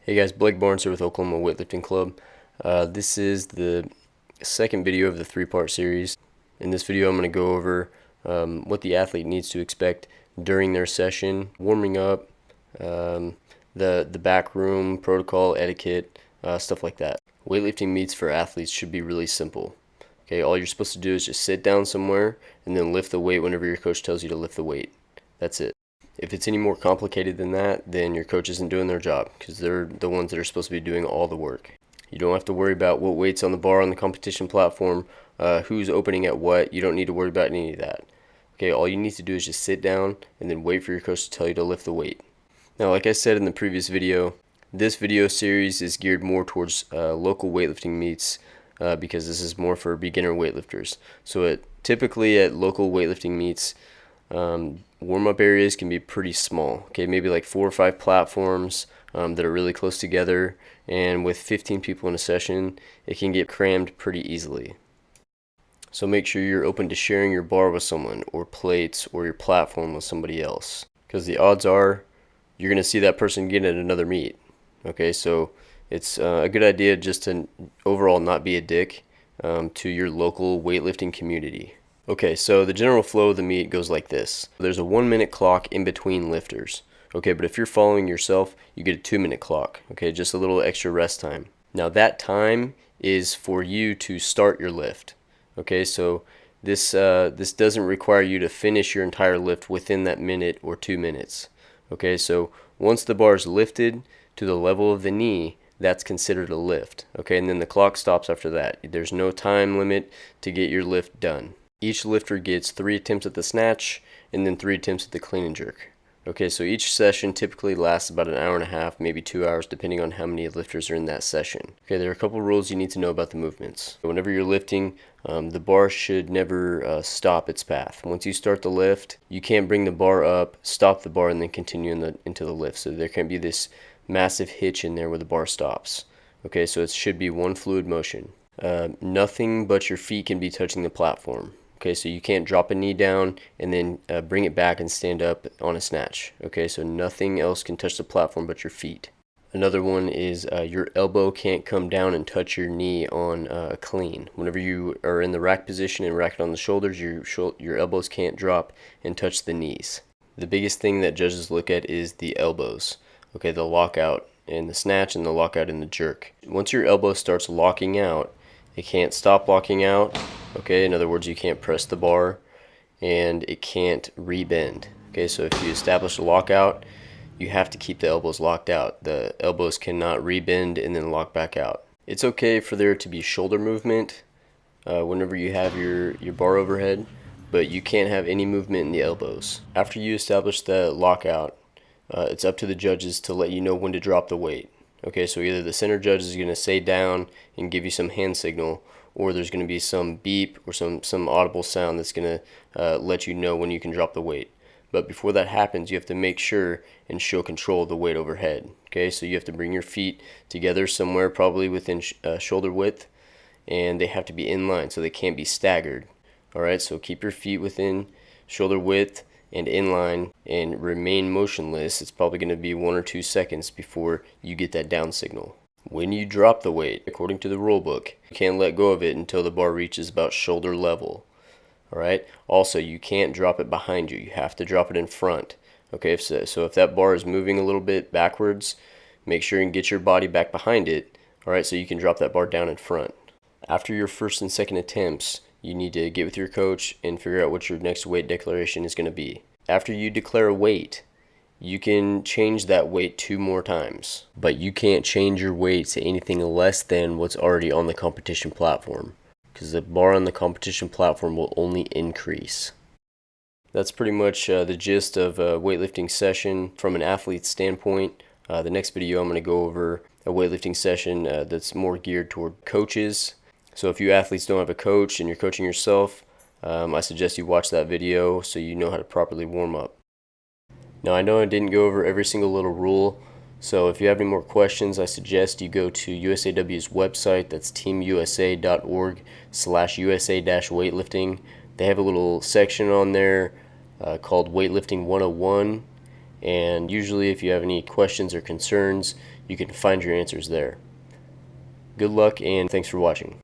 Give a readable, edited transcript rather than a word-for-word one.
Hey guys, Blake Barnes here with Oklahoma Weightlifting Club. This is the second video of the three-part series. In this video I'm going to go over what the athlete needs to expect during their session, warming up, the back room, protocol, etiquette, stuff like that. Weightlifting meets for athletes should be really simple. Okay, all you're supposed to do is just sit down somewhere and then lift the weight whenever your coach tells you to lift the weight. That's it. If it's any more complicated than that, then your coach isn't doing their job, because they're the ones that are supposed to be doing all the work. You don't have to worry about what weight's on the bar on the competition platform, who's opening at what. You don't need to worry about any of that. Okay, all you need to do is just sit down and then wait for your coach to tell you to lift the weight. Now, like I said in the previous video, this video series is geared more towards local weightlifting meets, because this is more for beginner weightlifters. So typically at local weightlifting meets, warm-up areas can be pretty small. Okay, maybe like 4 or 5 platforms that are really close together, and with 15 people in a session, it can get crammed pretty easily. So make sure you're open to sharing your bar with someone, or plates, or your platform with somebody else, because the odds are you're going to see that person again at another meet. Okay, so it's a good idea just to overall not be a dick to your local weightlifting community. Okay, so the general flow of the meet goes like this. There's a 1-minute clock in between lifters. Okay, but if you're following yourself, you get a 2-minute clock. Okay, just a little extra rest time. Now that time is for you to start your lift. Okay, so this doesn't require you to finish your entire lift within that minute or 2 minutes. Okay, so once the bar is lifted to the level of the knee, that's considered a lift. Okay, and then the clock stops after that. There's no time limit to get your lift done. Each lifter gets 3 attempts at the snatch and then 3 attempts at the clean and jerk. Okay, so each session typically lasts about an hour and a half, maybe 2 hours, depending on how many lifters are in that session. Okay, there are a couple rules you need to know about the movements. Whenever you're lifting, the bar should never stop its path. Once you start the lift, you can't bring the bar up, stop the bar, and then continue into the lift. So there can't be this massive hitch in there where the bar stops. Okay, so it should be one fluid motion. Nothing but your feet can be touching the platform. Okay, so you can't drop a knee down and then bring it back and stand up on a snatch. Okay, so nothing else can touch the platform but your feet. Another one is your elbow can't come down and touch your knee on a clean. Whenever you are in the rack position and rack it on the shoulders, your elbows can't drop and touch the knees. The biggest thing that judges look at is the elbows. Okay, the lockout in the snatch and the lockout in the jerk. Once your elbow starts locking out, it can't stop locking out. Okay, in other words, you can't press the bar, and it can't rebend. Okay, so if you establish a lockout, you have to keep the elbows locked out. The elbows cannot rebend and then lock back out. It's okay for there to be shoulder movement whenever you have your bar overhead, but you can't have any movement in the elbows. After you establish the lockout, it's up to the judges to let you know when to drop the weight. Okay, so either the center judge is going to say down and give you some hand signal, or there's going to be some beep or some audible sound that's going to let you know when you can drop the weight. But before that happens, you have to make sure and show control of the weight overhead. Okay, so you have to bring your feet together somewhere, probably within shoulder width, and they have to be in line, so they can't be staggered. Alright, so keep your feet within shoulder width and in line and remain motionless. It's probably going to be 1 or 2 seconds before you get that down signal. When you drop the weight, according to the rule book, you can't let go of it until the bar reaches about shoulder level. Alright, also you can't drop it behind you. You have to drop it in front. Okay, so if that bar is moving a little bit backwards, make sure and get your body back behind it. Alright, so you can drop that bar down in front. After your first and second attempts, you need to get with your coach and figure out what your next weight declaration is going to be. After you declare a weight, you can change that weight 2 more times, but you can't change your weight to anything less than what's already on the competition platform, because the bar on the competition platform will only increase. That's pretty much the gist of a weightlifting session from an athlete's standpoint. The next video I'm going to go over a weightlifting session that's more geared toward coaches. So if you athletes don't have a coach and you're coaching yourself, I suggest you watch that video so you know how to properly warm up. Now I know I didn't go over every single little rule, so if you have any more questions, I suggest you go to USAW's website. That's teamusa.org/USA-weightlifting. They have a little section on there called Weightlifting 101, and usually if you have any questions or concerns, you can find your answers there. Good luck and thanks for watching.